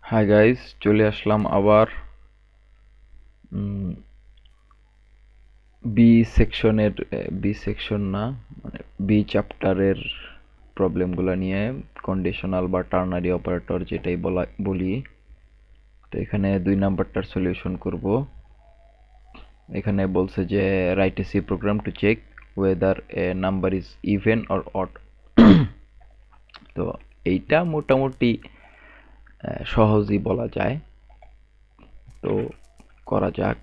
Hi guys, চলে আসলাম আবার B সেকশনের বি সেকশন না মানে বি চ্যাপ্টারের প্রবলেমগুলো নিয়ে। কন্ডিশনাল বা টার্নারি অপারেটর যেটাই বলি। তো এখানে 2 নাম্বারটার সলিউশন করব। এখানে বলছে যে write a C program to check whether a number is even or odd. তো এইটা মোটামুটি সহজই বলা যায়। তো করা যাক।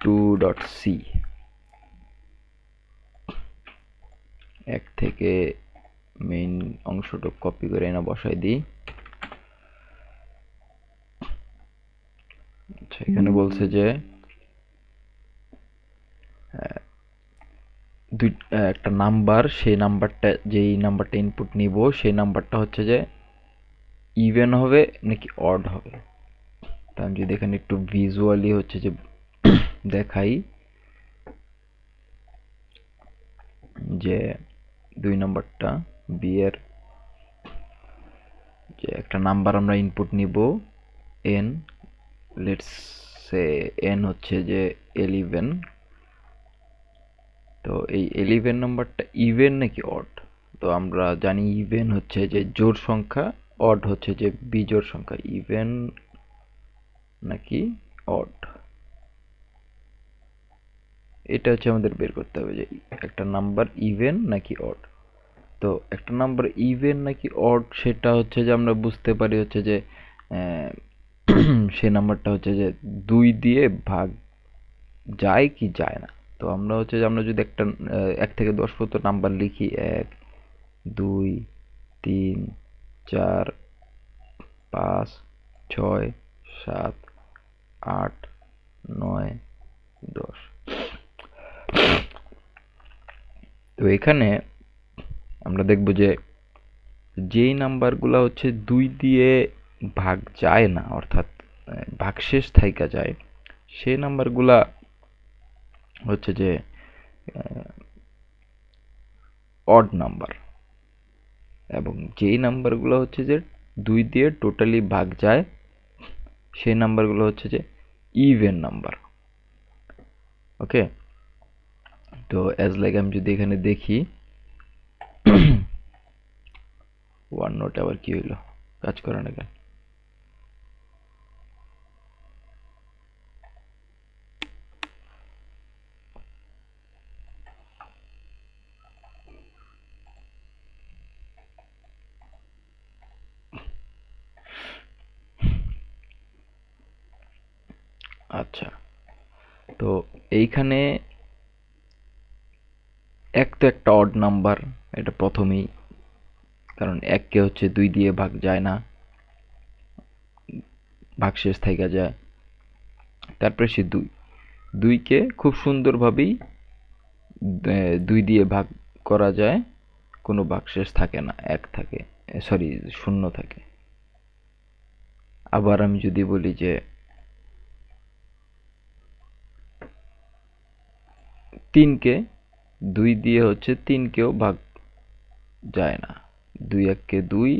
2.c এক থেকে মেইন অংশটা কপি করে এনে বসাই দিই। আচ্ছা, এখানে বলছে যে একটা নাম্বার, সেই নাম্বারটা যেই নাম্বারটা ইনপুট নিব সেই নাম্বারটা হচ্ছে যে ইভেন হবে নাকি অড হবে। তা আমি যদি এখানে একটু ভিজুয়ালি হচ্ছে যে দেখাই যে 2 নাম্বারটা বি এর যে একটা নাম্বার আমরা ইনপুট নিব এন, লেটস সে এন হচ্ছে যে 11। তো এই 11 নাম্বারটা ইভেন নাকি অড। তো আমরা জানি ইভেন হচ্ছে যে জোড় সংখ্যা, অড হচ্ছে যে বিজোড় সংখ্যা। ইভেন নাকি অড, এটা হচ্ছে আমাদের বের করতে হবে যে একটা নাম্বার ইভেন নাকি অড। তো একটা নাম্বার ইভেন নাকি অড সেটা হচ্ছে যে আমরা বুঝতে পারি হচ্ছে যে সেই নাম্বারটা হচ্ছে যে 2 দিয়ে ভাগ যায় কি যায় না। তো আমরা হচ্ছে যে আমরা যদি একটা 1 থেকে 10 পর্যন্ত নাম্বার লিখি, 1 2 3 4 5 6 7 8 9 10। তো এখানে আমরা দেখব যে যেই নাম্বারগুলো হচ্ছে 2 দিয়ে ভাগ যায় না, অর্থাৎ ভাগশেষ থাইকা যায়, সেই নাম্বারগুলা হচ্ছে যে অড নাম্বার। এবং যেই নাম্বারগুলো হচ্ছে যে 2 দিয়ে টোটালি ভাগ যায় সেই নাম্বারগুলো হচ্ছে যে ইভেন নাম্বার। ওকে, তো অ্যাজ লাইক আমি যদি এখানে দেখি ওয়ান নোট আবার কি হইলো, কাজ করে না কেন? আচ্ছা, তো এইখানে এক তো একটা অড নাম্বার, এটা প্রথমেই, কারণ এককে হচ্ছে 2 দিয়ে ভাগ যায় না, ভাগশেষ থাইকা যায়। তারপরে সে 2, 2কে খুব সুন্দরভাবেই 2 দিয়ে ভাগ করা যায়, কোনো ভাগশেষ থাকে না, 1 থাকে, সরি 0 থাকে। আবার আমি যদি বলি যে 3কে 2 দিয়ে হচ্ছে 3কেও ভাগ যায় না, 2 1কে 2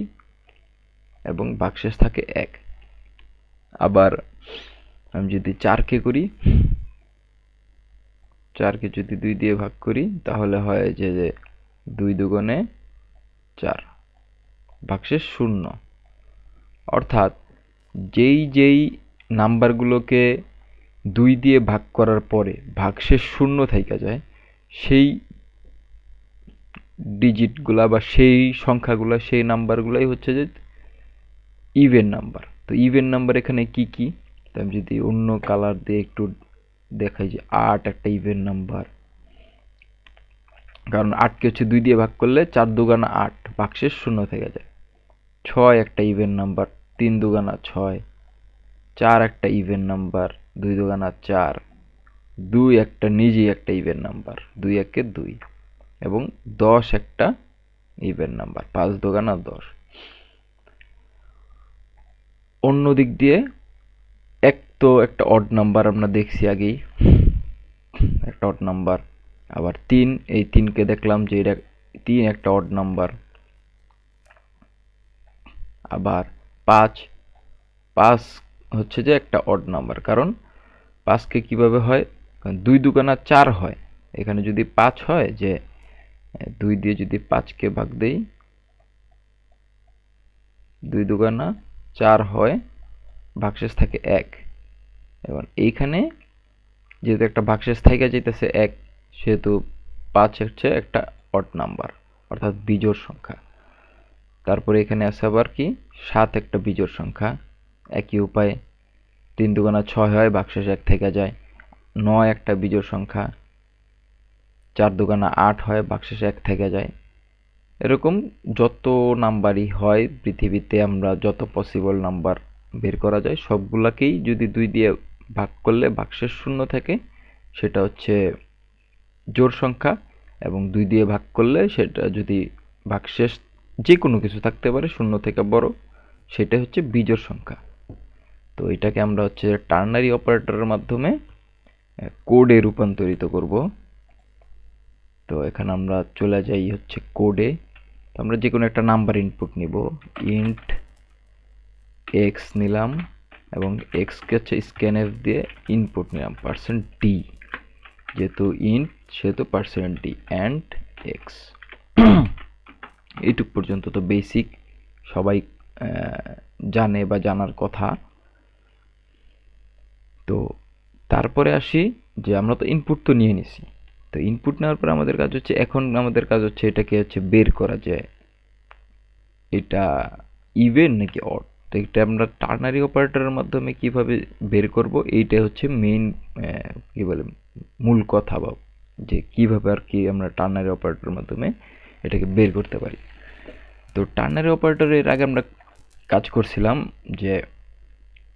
এবং ভাগশেষ থাকে 1। আবার আমি যদি 4কে করি, 4কে যদি 2 দিয়ে ভাগ করি তাহলে হয় যে 2 দুগুণে 4, ভাগশেষ 0। অর্থাৎ যেই নাম্বারগুলোকে 2 দিয়ে ভাগ করার পরে ভাগশেষ 0 থাইকা যায়, সেই ডিজিটগুলা বা সেই সংখ্যাগুলা, সেই নাম্বারগুলাই হচ্ছে যে ইভেন নাম্বার। তো ইভেন নাম্বার এখানে কি কি, তো আমি যদি অন্য কালার দিয়ে একটু দেখাই যে 8 একটা ইভেন নাম্বার, কারণ 8কে হচ্ছে 2 দিয়ে ভাগ করলে 4 দুগুণা 8, ভাগশেষ 0 থেকে যায়। 6 একটা ইভেন নাম্বার, 3 দুগুণা 6। 4 একটা ইভেন নাম্বার, 2 দুগুণা 4। 2 একটা নিজেই একটা ইভেন নাম্বার, 2 একে 2। এবং 10 একটা ইভেন নাম্বার, 5 দুগুণা 10। অন্য দিক দিয়ে এক তো একটা অড নাম্বার আমরা দেখছি আগেই, একটা অড নাম্বার। আবার 3, এই 3কে দেখলাম যে এটা 3 একটা অড নাম্বার। আবার 5 5 হচ্ছে যে একটা অড নাম্বার, কারণ 5কে কিভাবে হয়, 2 দুগুণা 4 হয়। এখানে যদি 5 হয়, যে 2 দিয়ে যদি 5কে ভাগ দেই, 2 দুগুণা 4 হয়, ভাগশেষ থাকে 1। এবং এইখানে যেহেতু একটা ভাগশেষ থাইকা যাইতেছে 1, সেহেতু 5 হচ্ছে একটা অড নাম্বার, অর্থাৎ বিজোড় সংখ্যা। তারপরে এখানে আছে আবার কি, 7 একটা বিজোড় সংখ্যা। একই উপায়ে 3 দুগুণা 6 হয়, ভাগশেষ 1 থেকে যায়। 9 একটা বিজোড় সংখ্যা। 4 দুগুণা 8 হয়, ভাগশেষ 1 থেকে যায়। এরকম যত নাম্বারই হয় পৃথিবীতে, আমরা যত পসিবল নাম্বার বের করা যায় সবগুলাকেই যদি 2 দিয়ে ভাগ করলে ভাগশেষ 0 থাকে, সেটা হচ্ছে জোড় সংখ্যা। এবং 2 দিয়ে ভাগ করলে সেটা যদি ভাগশেষ যে কোনো কিছু থাকতে পারে 0 থেকে বড়, সেটা হচ্ছে বিজোড় সংখ্যা। তো এটাকে আমরা হচ্ছে টার্নারি অপারেটরের মাধ্যমে কোডে রূপান্তরিত করব। তো এখানে আমরা চলে যাই হচ্ছে কোডে। আমরা যে কোনো একটা নাম্বার ইনপুট নিব, ইন্ট এক্স নিলাম এবং এক্সকে হচ্ছে স্ক্যানএফ দিয়ে ইনপুট নিলাম %d, যেহেতু ইন্ট সেহেতু %d অ্যান্ড এক্স। এইটুক পর্যন্ত তো বেসিক, সবাই জানে বা জানার কথা। তো তারপরে আসি যে আমরা তো ইনপুট তো নিয়ে নিছি। তো ইনপুট নেওয়ার পর আমাদের কাজ হচ্ছে, এখন আমাদের কাজ হচ্ছে এটাকে হচ্ছে বের করা যায় এটা ইভেন নাকি অড। তো এটা আমরা টার্নারি অপারেটরের মাধ্যমে কিভাবে বের করব, এইটা হচ্ছে মেইন কি বলে মূল কথা, বা যে কিভাবে আর কি আমরা টার্নারি অপারেটরের মাধ্যমে এটাকে বের করতে পারি। তো টার্নারি অপারেটরের আগে আমরা কাজ করছিলাম যে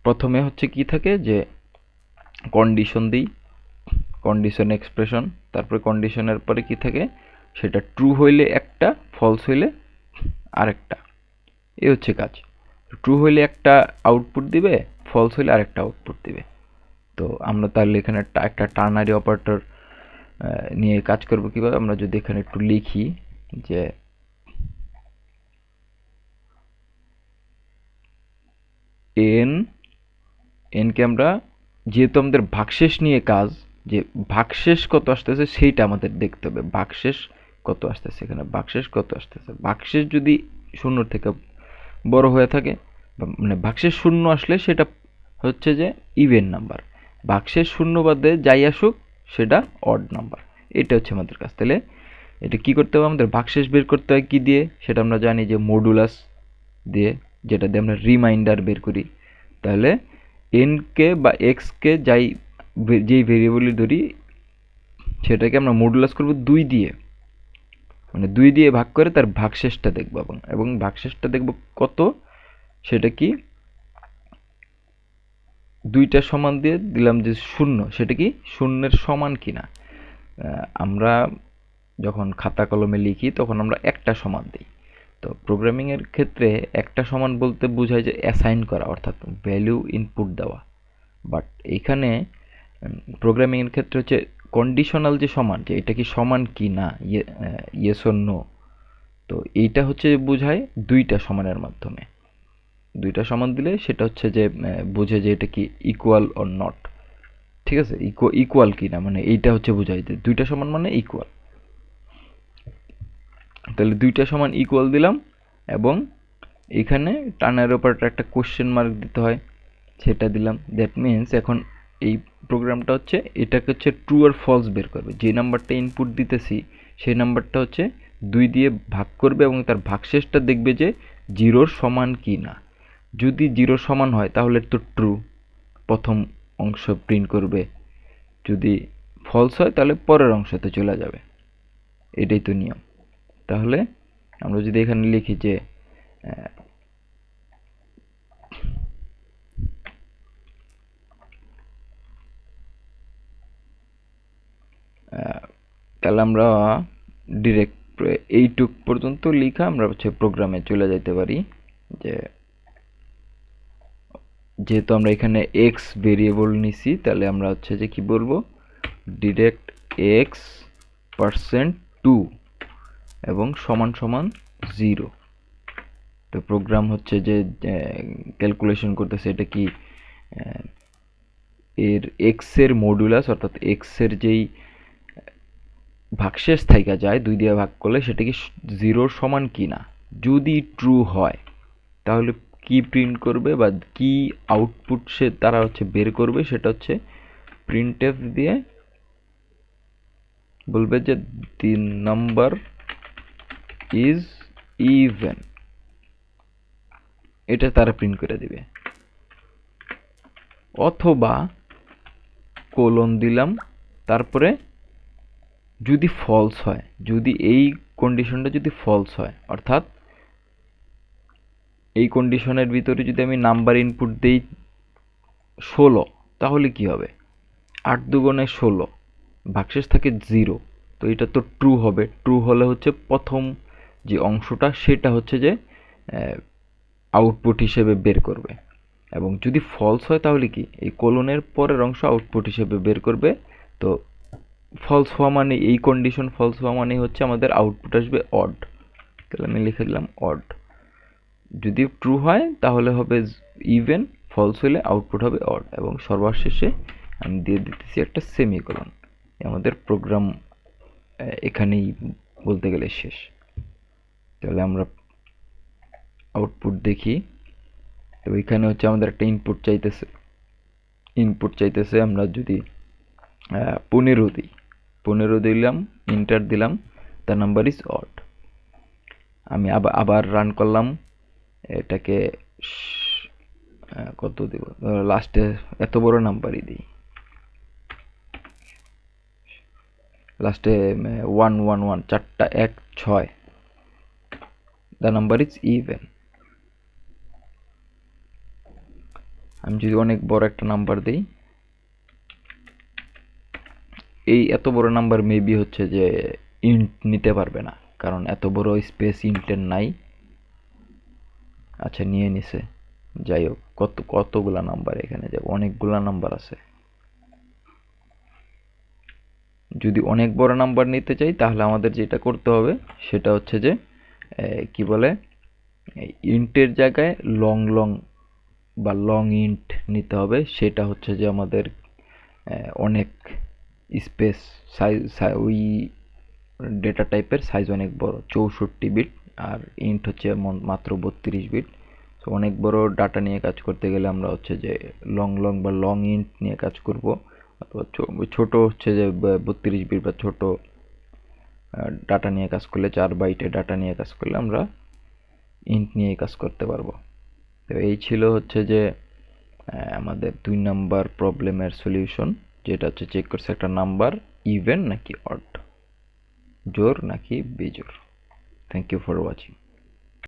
প্রথমে হচ্ছে কি থাকে, যে কন্ডিশন দিই, কন্ডিশন এক্সপ্রেশন। তারপরে কন্ডিশনের পরে কি থাকে, সেটা ট্রু হইলে একটা, ফলস হইলে আরেকটা। এই হচ্ছে কাজ। ট্রু হইলে একটা আউটপুট দিবে, ফলস হইলে আরেকটা আউটপুট দিবে। তো আমরা তাহলে এখানে একটা টার্নারি অপারেটর নিয়ে কাজ করব কিভাবে, আমরা যদি এখানে একটু লিখি যে এন, এনকে আমরা, যেহেতু আমাদের ভাগশেষ নিয়ে কাজ, যে ভাগশেষ কত আসতেছে সেইটা আমাদের দেখতে হবে। ভাগশেষ কত আসতেছে, এখানে ভাগশেষ কত আসতেছে। ভাগশেষ যদি 0 থেকে বড় হয়ে থাকে, মানে ভাগশেষ 0 আসলে সেটা হচ্ছে যে ইভেন নাম্বার। ভাগশেষ 0 বাদে যাই আসুক সেটা অড নাম্বার। এটা হচ্ছে আমাদের কাজ। তাহলে এটা কি করতে হবে, আমাদের ভাগশেষ বের করতে হয় কি দিয়ে, সেটা আমরা জানি যে মডুলাস দিয়ে, যেটা দিয়ে আমরা রিমাইন্ডার বের করি। তাহলে এনকে বা এক্সকে যেই ভেরিয়েবলই ধরি, সেটাকে আমরা মডুলাস করব 2 দিয়ে, মানে 2 দিয়ে ভাগ করে তার ভাগশেষটা দেখব। এবং ভাগশেষটা দেখব কত, সেটা কি 2টা সমান দিয়ে দিলাম যে 0, সেটা কি 0-এর সমান কিনা। আমরা যখন খাতা কলমে লিখি তখন আমরা একটা সমান দিই। তো প্রোগ্রামিংয়ের ক্ষেত্রে একটা সমান বলতে বোঝায় যে অ্যাসাইন করা, অর্থাৎ ভ্যালু ইনপুট দেওয়া। বাট এইখানে প্রোগ্রামিংয়ের ক্ষেত্রে হচ্ছে কন্ডিশনাল যে সমান, যে এটা কি সমান কি না, ইয়েস অর নো। তো এইটা হচ্ছে বোঝায় 2টা সমানের মাধ্যমে। 2টা সমান দিলে সেটা হচ্ছে যে বোঝে যে এটা কি ইকুয়াল অর নট। ঠিক আছে, ইকুয়াল কি না, মানে এইটা হচ্ছে বোঝায় যে 2টা সমান মানে ইকুয়াল। তাহলে 2টা সমান ইকুয়াল দিলাম, এবং এখানে টার্নারি অপারেটর একটা কোশ্চেন মার্ক দিতে হয়, সেটা দিলাম। দ্যাট মিনস এখন এই প্রোগ্রামটা হচ্ছে এটাকে হচ্ছে ট্রু আর ফলস বের করবে। যে নাম্বারটা ইনপুট দিতেছি সেই নাম্বারটা হচ্ছে 2 দিয়ে ভাগ করবে এবং তার ভাগশেষটা দেখবে যে 0-র সমান কি না। যদি 0-র সমান হয় তাহলে তো ট্রু, প্রথম অংশ প্রিন্ট করবে। যদি ফলস হয় তাহলে পরের অংশতে চলে যাবে। এটাই তো নিয়ম। তাহলে আমরা যদি এখানে লিখি যে তাহলে আমরা ডিরেক্ট এইটুক পর্যন্ত লিখা আমরা হচ্ছে প্রোগ্রামে চলে যেতে পারি। যে যেহেতু আমরা এখানে এক্স ভেরিয়েবল নিছি, তাহলে আমরা হচ্ছে যে কি বলবো, ডিরেক্ট এক্স %2 এবং সমান সমান 0। তো প্রোগ্রাম হচ্ছে যে ক্যালকুলেশন করতেছে এটা কি এর এক্স এর মডুলাস অর্থাৎ এক্স এর যেই ভাগশেষ থাইকা যায় 2 দিয়ে ভাগ করলে সেটা কি 0 সমান কিনা। যদি ট্রু হয় তাহলে কি প্রিন্ট করবে বা কি আউটপুট সে তারা হচ্ছে বের করবে, সেটা হচ্ছে printf দিয়ে বলবে যে the number is even, এটা তারা প্রিন্ট করে দিবে। অথবা কোলন দিলাম, তারপরে যদি ফলস হয়, যদি এই কন্ডিশনটা যদি ফলস হয়, অর্থাৎ এই কন্ডিশনের ভিতরে যদি আমি নাম্বার ইনপুট দেই 16, তাহলে কি হবে? 8 দুগুণে 16, ভাগশেষ থাকে 0, তো এটা তো ট্রু হবে। ট্রু হলে হচ্ছে প্রথম যে অংশটা সেটা হচ্ছে যে আউটপুট হিসেবে বের করবে, এবং যদি ফলস হয় তাহলে কি এই কোলনের পরের অংশ আউটপুট হিসেবে বের করবে। তো ফলস হওয়া মানে, এই কন্ডিশন ফলস হওয়া মানে হচ্ছে আমাদের আউটপুট আসবে অড। তাহলে আমি লিখে দিলাম অড। যদি ট্রু হয় তাহলে হবে ইভেন, ফলস হলে আউটপুট হবে অড, এবং সর্বশেষে আমি দিয়ে দিতেছি একটা সেমিকোলন। আমাদের প্রোগ্রাম এখানেই বলতে গেলে শেষ। তাহলে আমরা আউটপুট দেখি। তো এখানে হচ্ছে আমাদের একটা ইনপুট চাইতেছে। আমরা যদি 15 দিই, 15 দিলাম, ইন্টার দিলাম, দ্য নাম্বার ইজ অড। আমি আবার রান করলাম এটাকে, কত দিব, লাস্টে এত বড় নাম্বারই দিই, লাস্টে 111, 4টা 1 6, দ্য নাম্বার ইজ ইভেন। আমি যদি অনেক বড় একটা নাম্বার দিই, এই এত বড় নাম্বার মেবি হচ্ছে যে ইন্ট নিতে পারবে না, কারণ এত বড় স্পেস ইন্টের নাই। আচ্ছা, নিয়ে নিছে। যাই হোক, কতগুলা নাম্বার এখানে, যাব অনেকগুলা নাম্বার আছে। যদি অনেক বড় নাম্বার নিতে চাই তাহলে আমাদের যেটা করতে হবে সেটা হচ্ছে যে কি বলে, ইন্টের জায়গায় লং লং বা লং ইন্ট নিতে হবে। সেটা হচ্ছে যে আমাদের অনেক স্পেস সাইজ, ওই ডেটা টাইপের সাইজ অনেক বড়, 64 বিট, আর ইন্ট হচ্ছে মাত্র 32 বিট। সো অনেক বড় ডাটা নিয়ে কাজ করতে গেলে আমরা হচ্ছে যে লং লং বা লং ইন্ট নিয়ে কাজ করব, অথবা ছোট হচ্ছে যে 32 বিট বা ছোট ডাটা নিয়ে কাজ করলে, 4 বাইটের ডাটা নিয়ে কাজ করলে আমরা ইন্ট নিয়ে কাজ করতে পারবো। তো এই ছিল হচ্ছে যে আমাদের 2 নাম্বার প্রবলেমের সলিউশন, যেটা হচ্ছে চেক করছে একটা নাম্বার ইভেন নাকি অড, জোর নাকি বেজোর। Thank you for watching.